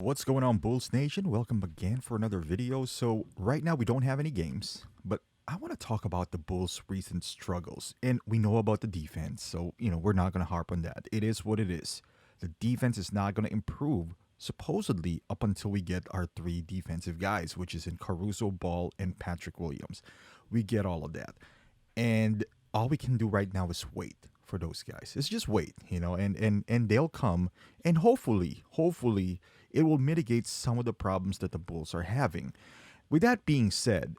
What's going on, Bulls Nation? Welcome again for another video. So, right now we don't have any games, but I want to talk about the Bulls' recent struggles. And we know about the defense, so, we're not going to harp on that. It is what it is. The defense is not going to improve, supposedly, up until we get our three defensive guys, which is in Caruso, Ball, and Patrick Williams. We get all of that. And all we can do right now is wait for those guys. It's just wait, and they'll come, and hopefully it will mitigate some of the problems that the Bulls are having. With that being said,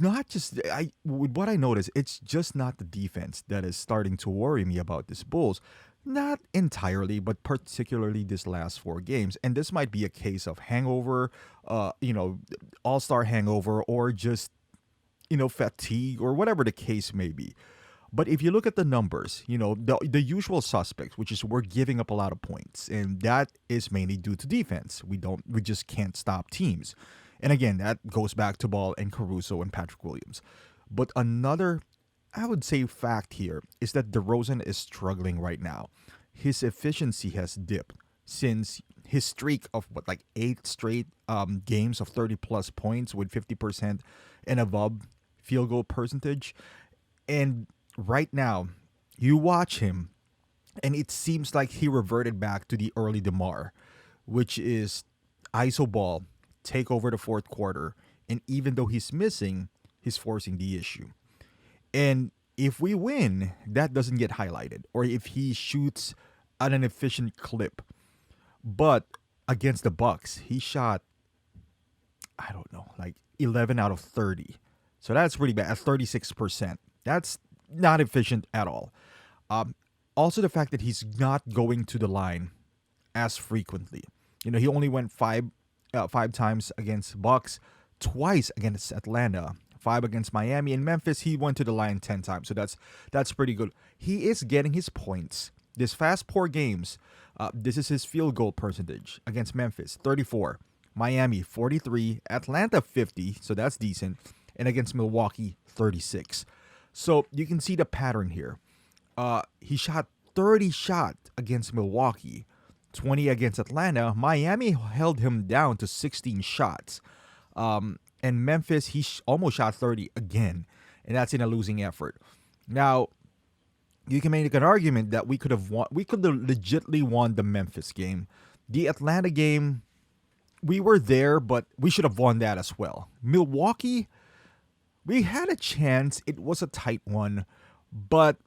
not just I with what I notice, it's just not the defense that is starting to worry me about this Bulls. Not entirely, but particularly this last four games. And this might be a case of hangover, all-star hangover, or just fatigue or whatever the case may be. But if you look at the numbers, the usual suspects, which is we're giving up a lot of points, and that is mainly due to defense. We just can't stop teams. And again, that goes back to Ball and Caruso and Patrick Williams. But another, I would say, fact here is that DeRozan is struggling right now. His efficiency has dipped since his streak of like 8 straight games of 30 plus points with 50% and above field goal percentage. And right now, you watch him, and it seems like he reverted back to the early DeMar, which is ISO ball, take over the fourth quarter, and even though he's missing, he's forcing the issue. And if we win, that doesn't get highlighted, or if he shoots at an efficient clip. But against the Bucks, he shot, I don't know, like 11 out of 30. So that's pretty bad, at 36%. That's not efficient at all. Also, the fact that he's not going to the line as frequently. He only went five times against Bucks, twice against Atlanta, 5 against Miami, and Memphis. He went to the line 10 times, so that's pretty good. He is getting his points. This fast four games, this is his field goal percentage against Memphis, 34, Miami 43, Atlanta 50, so that's decent, and against Milwaukee 36. So you can see the pattern here. He shot 30 shots against Milwaukee, 20 against Atlanta. Miami held him down to 16 shots. And Memphis, he almost shot 30 again. And that's in a losing effort. Now, you can make an argument that we could have legitimately won the Memphis game. The Atlanta game, we were there, but we should have won that as well. Milwaukee, we had a chance. It was a tight one, but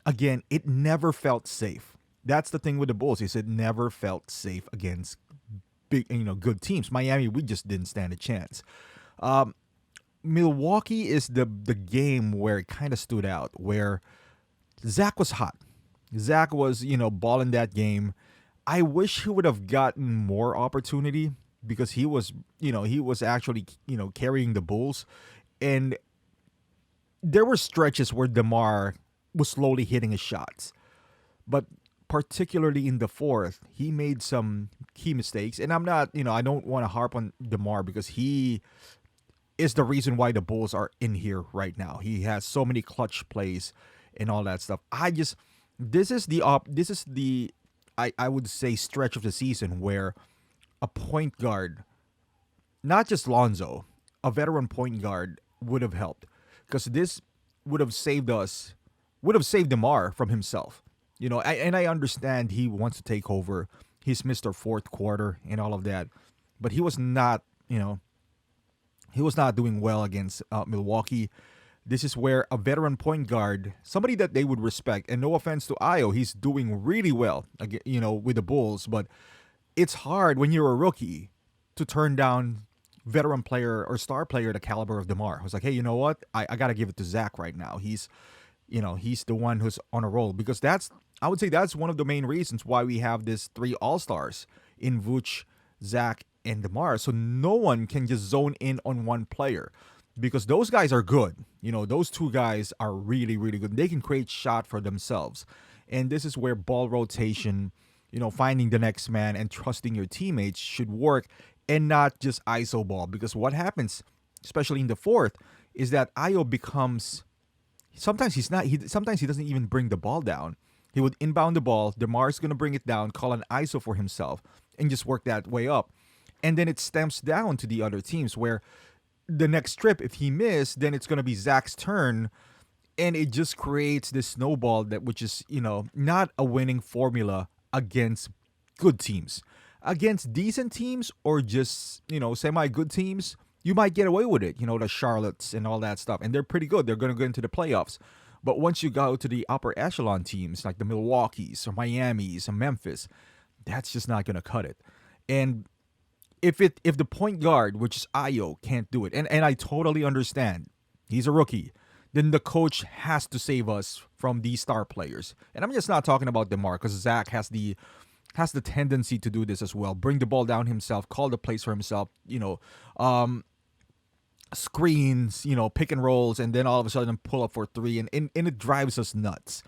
again, it never felt safe. That's the thing with the Bulls, is it never felt safe against big, good teams. Miami, we just didn't stand a chance. Milwaukee is the game where it kind of stood out, where Zach was hot. Zach was, balling that game. I wish he would have gotten more opportunity because he was actually, carrying the Bulls. And there were stretches where DeMar was slowly hitting his shots. But particularly in the fourth, he made some key mistakes. And I'm not, I don't want to harp on DeMar because he is the reason why the Bulls are in here right now. He has so many clutch plays and all that stuff. This is the I would say stretch of the season where a point guard, not just Lonzo, a veteran point guard would have helped, because this would have saved DeMar from himself. I understand he wants to take over. He's Mr. Fourth Quarter and all of that, but he was not doing well against Milwaukee. This is where a veteran point guard, somebody that they would respect, and no offense to Ayo, he's doing really well, with the Bulls, but it's hard when you're a rookie to turn down veteran player or star player the caliber of DeMar. I was like, hey, you know what? I got to give it to Zach right now. He's the one who's on a roll, because I would say that's one of the main reasons why we have this 3 all-stars in Vooch, Zach, and DeMar. So no one can just zone in on one player, because those guys are good. Those 2 guys are really, really good. They can create shot for themselves. And this is where ball rotation, finding the next man and trusting your teammates should work, and not just ISO ball. Because what happens, especially in the fourth, is that Ayo becomes, sometimes sometimes he doesn't even bring the ball down. He would inbound the ball. DeMar's going to bring it down, call an ISO for himself. and just work that way up. And then it stems down to the other teams where the next trip, if he missed, then it's going to be Zach's turn. And it just creates this snowball that, which is, not a winning formula against good teams. Against decent teams or just, semi good teams, you might get away with it, the Charlottes and all that stuff. And they're pretty good. They're going to go into the playoffs. But once you go to the upper echelon teams like the Milwaukee's or Miami's and Memphis, that's just not going to cut it. And if the point guard, which is Ayo, can't do it, and I totally understand, he's a rookie, then the coach has to save us from these star players. And I'm just not talking about DeMar, because Zach has the tendency to do this as well. Bring the ball down himself, call the plays for himself, screens, pick and rolls, and then all of a sudden pull up for three, and it drives us nuts.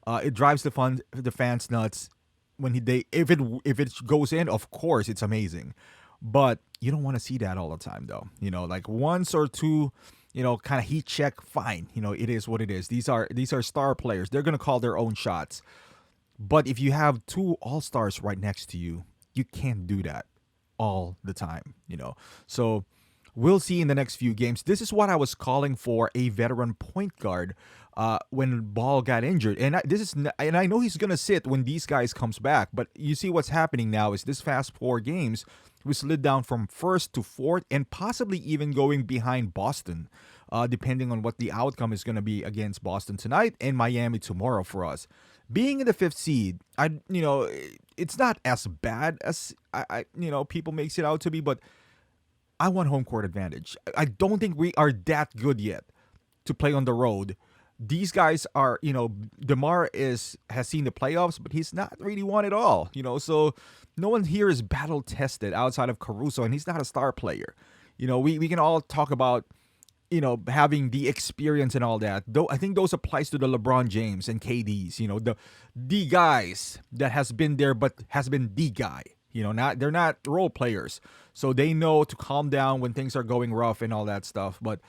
It drives the fans nuts when if it goes in. Of course, it's amazing, but you don't want to see that all the time, though. Like once or two, kind of heat check, fine. It is what it is. These are star players. They're gonna call their own shots. But if you have two all-stars right next to you, you can't do that all the time. So we'll see in the next few games. This is what I was calling for, a veteran point guard when Ball got injured. And I know he's going to sit when these guys comes back. But you see what's happening now is this fast 4 games, we slid down from first to fourth and possibly even going behind Boston, depending on what the outcome is going to be against Boston tonight and Miami tomorrow for us. Being in the 5th seed, it's not as bad as people makes it out to be, but I want home court advantage. I don't think we are that good yet to play on the road. These guys are, DeMar has seen the playoffs, but he's not really won it all, so no one here is battle tested outside of Caruso, and he's not a star player. We can all talk about, having the experience and all that. Though I think those applies to the LeBron James and KDs, the guys that has been there but has been the guy. They're not role players, so they know to calm down when things are going rough and all that stuff. But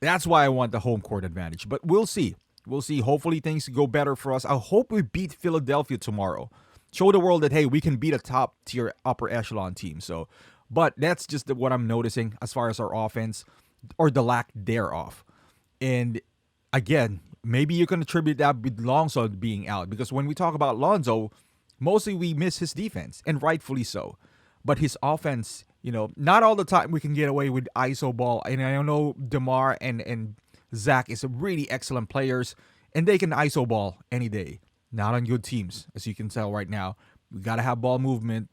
that's why I want the home court advantage. But we'll see. Hopefully things go better for us. I hope we beat Philadelphia tomorrow. Show the world that, hey, we can beat a top tier upper echelon team. So, but that's just what I'm noticing as far as our offense, or the lack thereof. And again, maybe you can attribute that with Lonzo being out, because when we talk about Lonzo, mostly we miss his defense, and rightfully so. But his offense, not all the time we can get away with ISO ball. And I know DeMar and Zach is really excellent players, and they can ISO ball any day. Not on good teams, as you can tell right now. We got to have ball movement.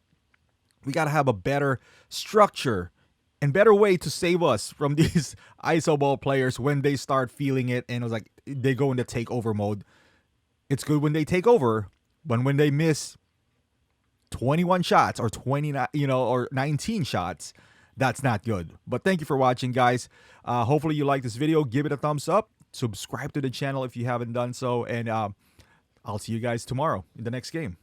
We got to have a better structure and better way to save us from these ISO ball players when they start feeling it, and it was like they go into takeover mode. It's good when they take over, but when they miss 21 shots or 29, or 19 shots, that's not good. But thank you for watching, guys. Hopefully you like this video. Give it a thumbs up. Subscribe to the channel if you haven't done so, and I'll see you guys tomorrow in the next game.